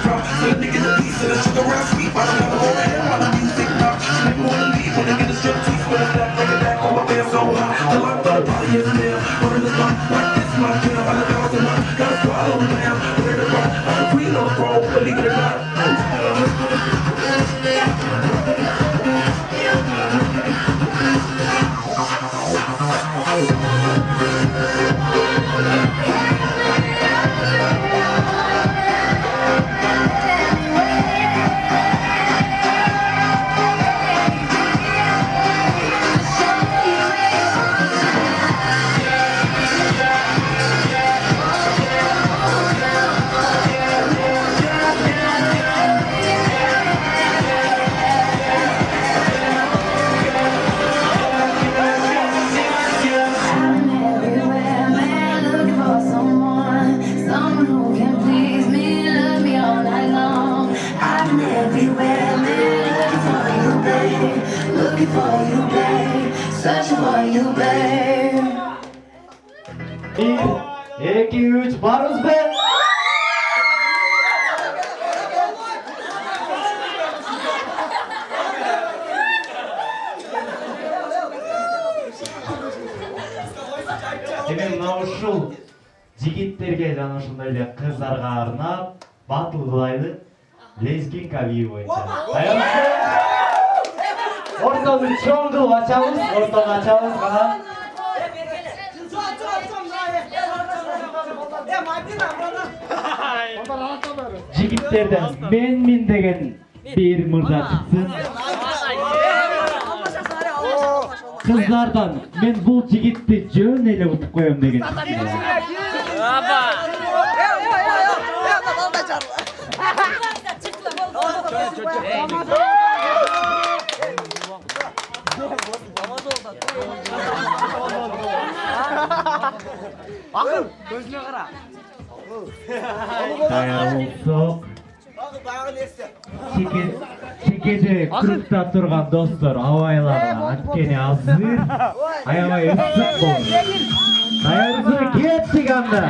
from. So let me get a piece of the sugar around sweet. While I'm on the hand, while the music knock. Never wanna leave when I get a strip teeth. But I'm not breaking back on my band so high. Till I'm gonna party is now. One of the fun, like this, my jam. I look out the one, gotta swallow the lamb. Put it around, I'm the queen on the throne. Believe it or not. Searching for you, babe. 1, 2, 3 barız be. Demek mына ушул жигиттерге жана ушундай эле кыздарга арнап батыл кылайлы лезгинка бии боюнча. Ортону чоң кылып ачабыз, ортону ачабыз кана. Жигиттерден мен деген бир мырза чыксын. Кыздардан мен бул жигитти жөн эле утуп коем деген. Akıl, gözüne kara. Dayar болсок. Чекеде кругта турган достор, абайларга анткени азыр. Аябай ысык болду. Даярсыз кеттик анда.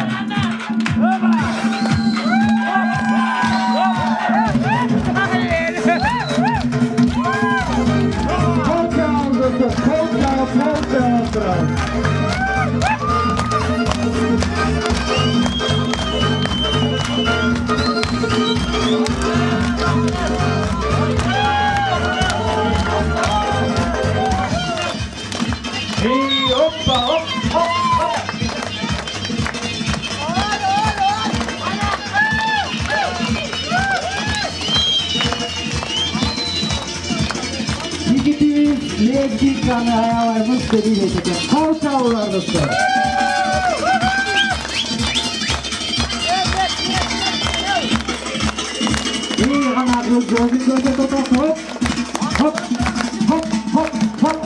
Lezgikаны аябайбыз деп элек экен. Калча улардысы. Гана көзгө тотосуп. Хоп, хоп, хоп, хоп.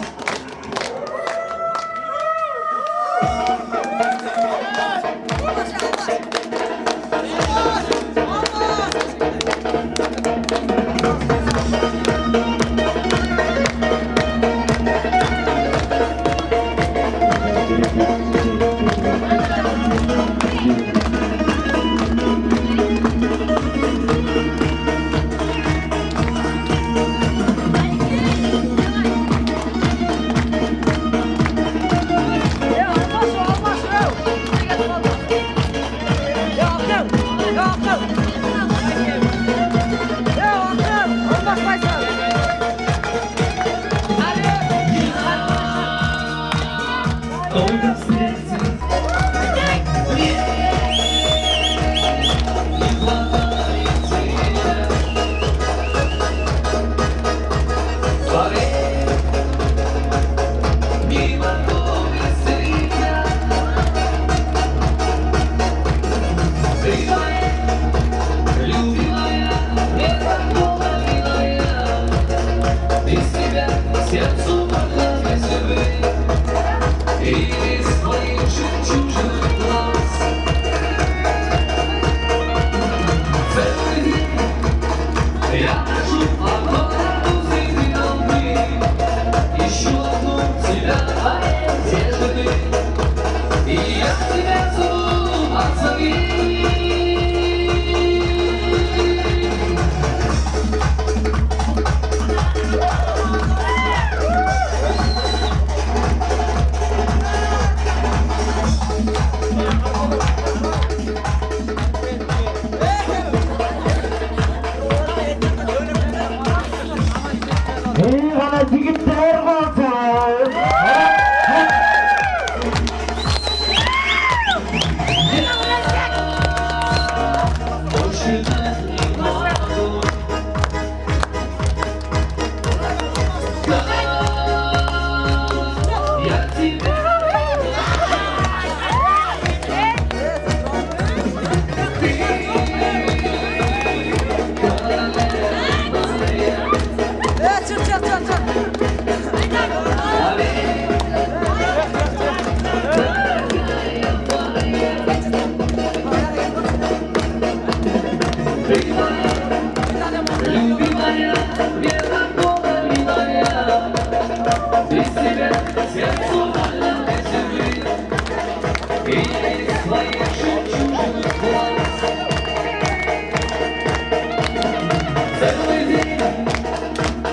жігіттер болсын.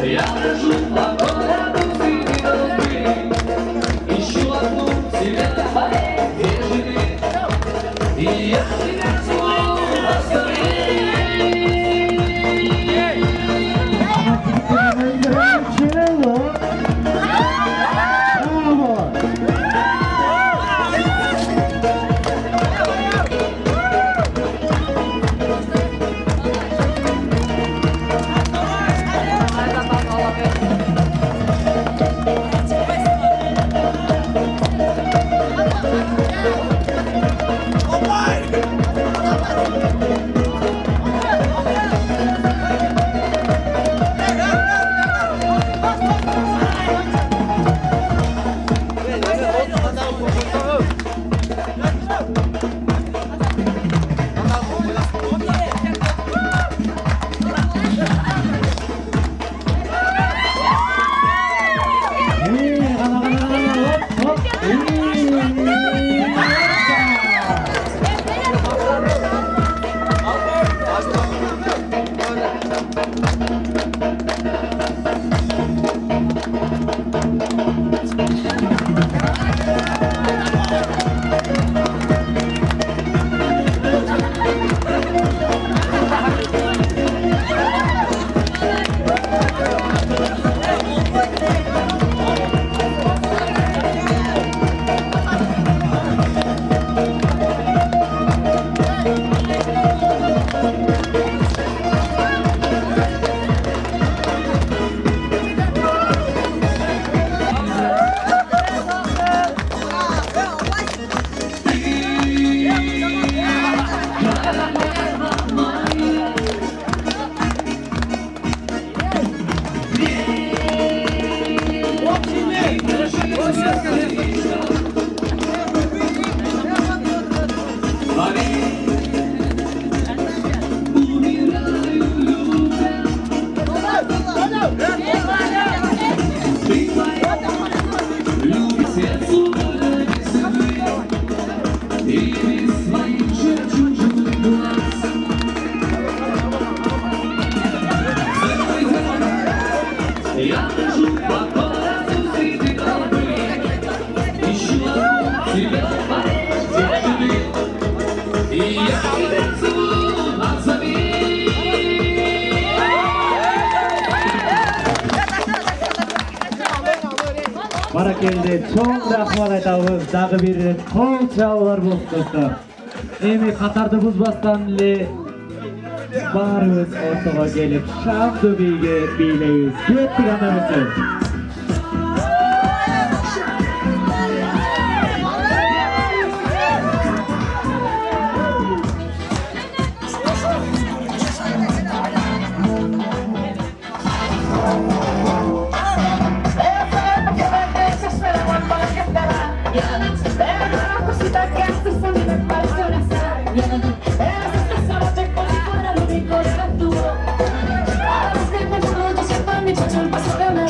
Я хожу по городу среди толпы, ищу одну себя переживи, и я тебя целую остави. Я хожу по городу среди толпы, ищу одну себя переживи, и я тебя целую назови. Баракелде чоң рахмат айтабыз. Дагы бир рет кол чабуулар болуп достор. Эми катарды бузбастан эле баарыбыз ортого келип шамды бийге бийлейбиз. Кеттик анда эмесе. Paso de una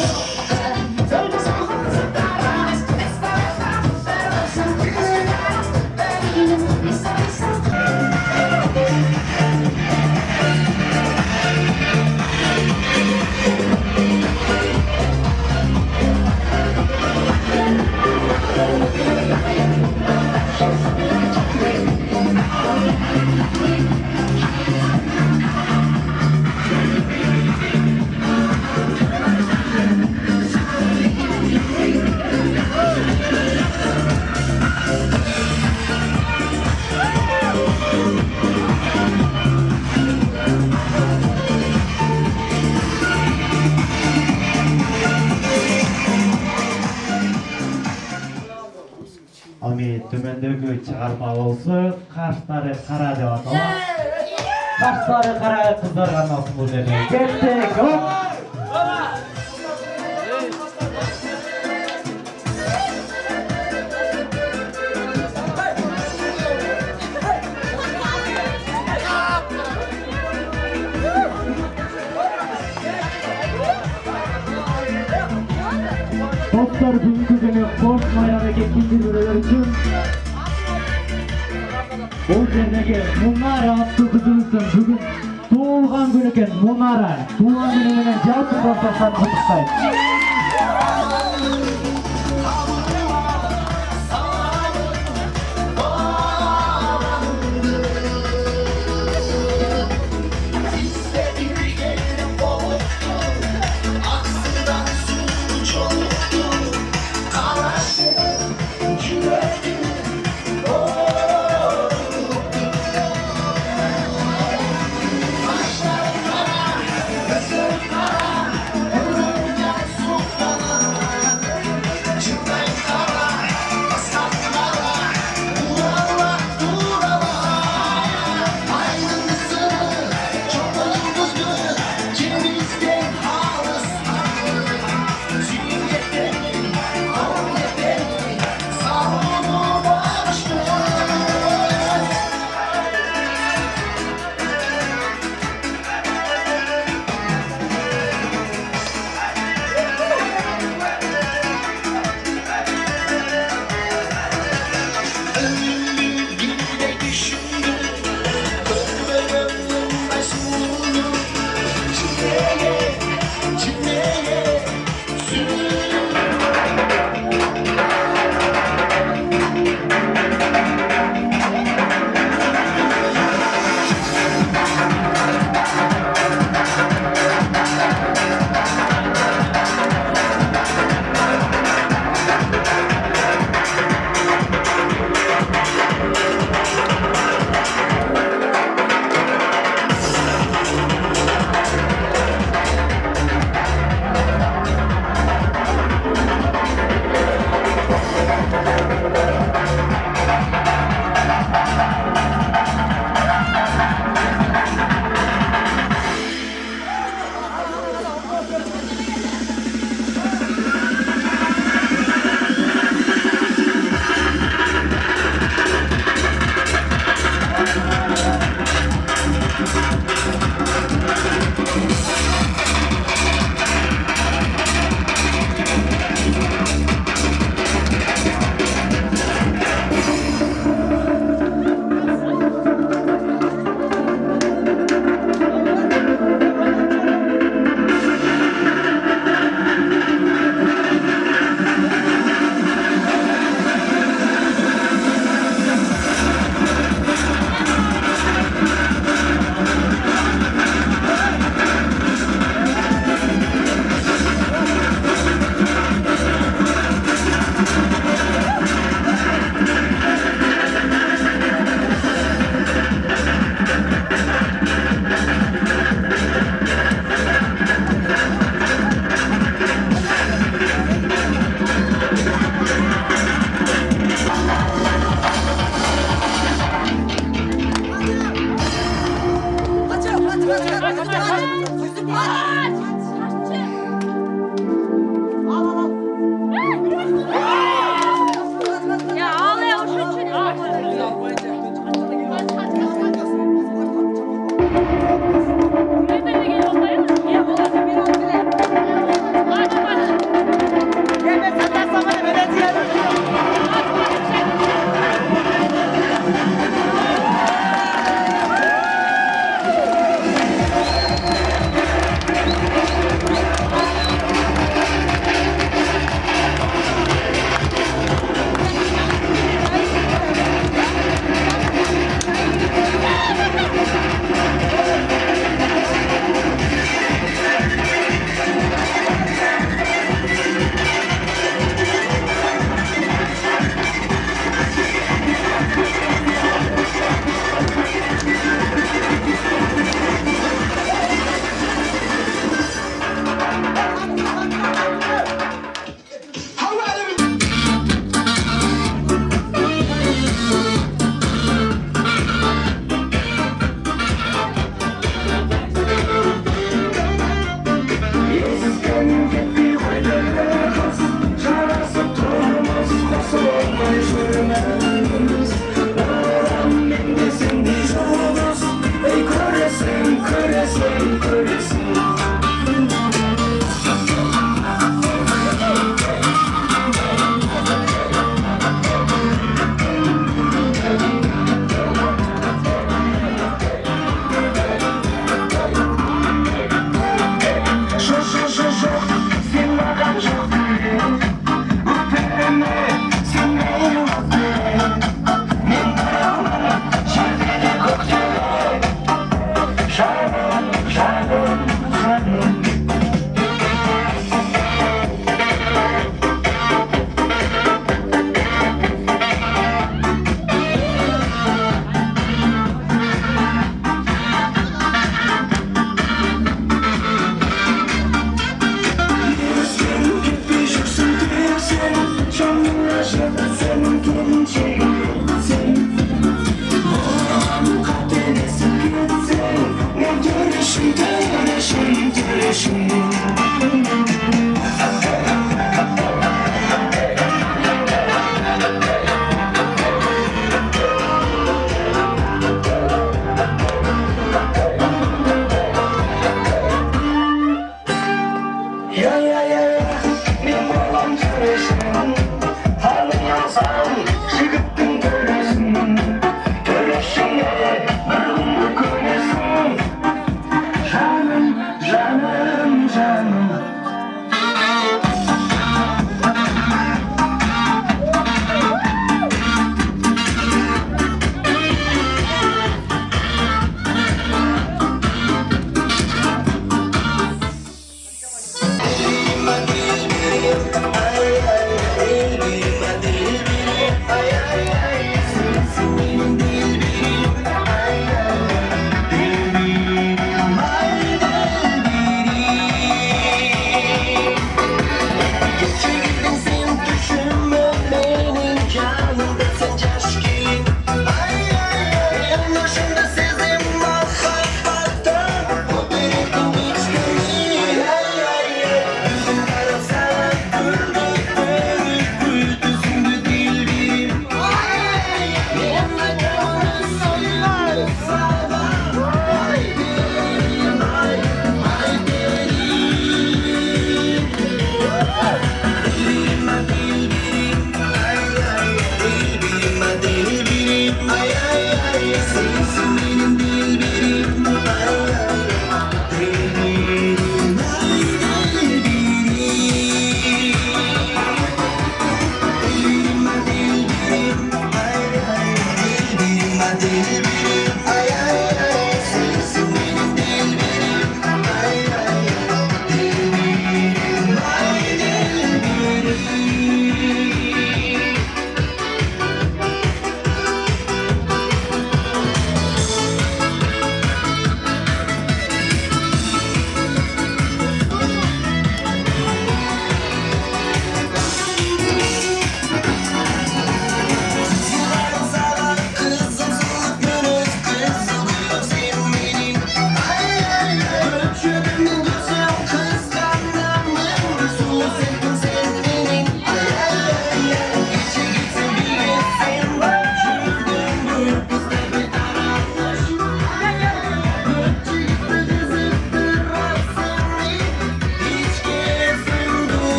Tümendeki çıkarma olsa kaşları kara diye atalım. Kaşları kara kızlar anlasın bu dedi. Kettik hop. Dostlar bugünkü günü korkmayarak ikinci bölümler için bu yerdeki Munara adlı kızımızın bugün doğulgan günü eken Munara doğulgan gününe жалпы dostlardan kutlayın. göresin. Sen mаған жоқ деген өкпелеме сен мені өкпеле мен барамын жерде де көкте де жаным жаным жаным жанымда жатыр сенің келіншегің сен оған қателесіп кетсең мен төрешім мен болам төрешің танымасаң жігіттің төрешіңе бір күнгі көнесің жаным жаным жаным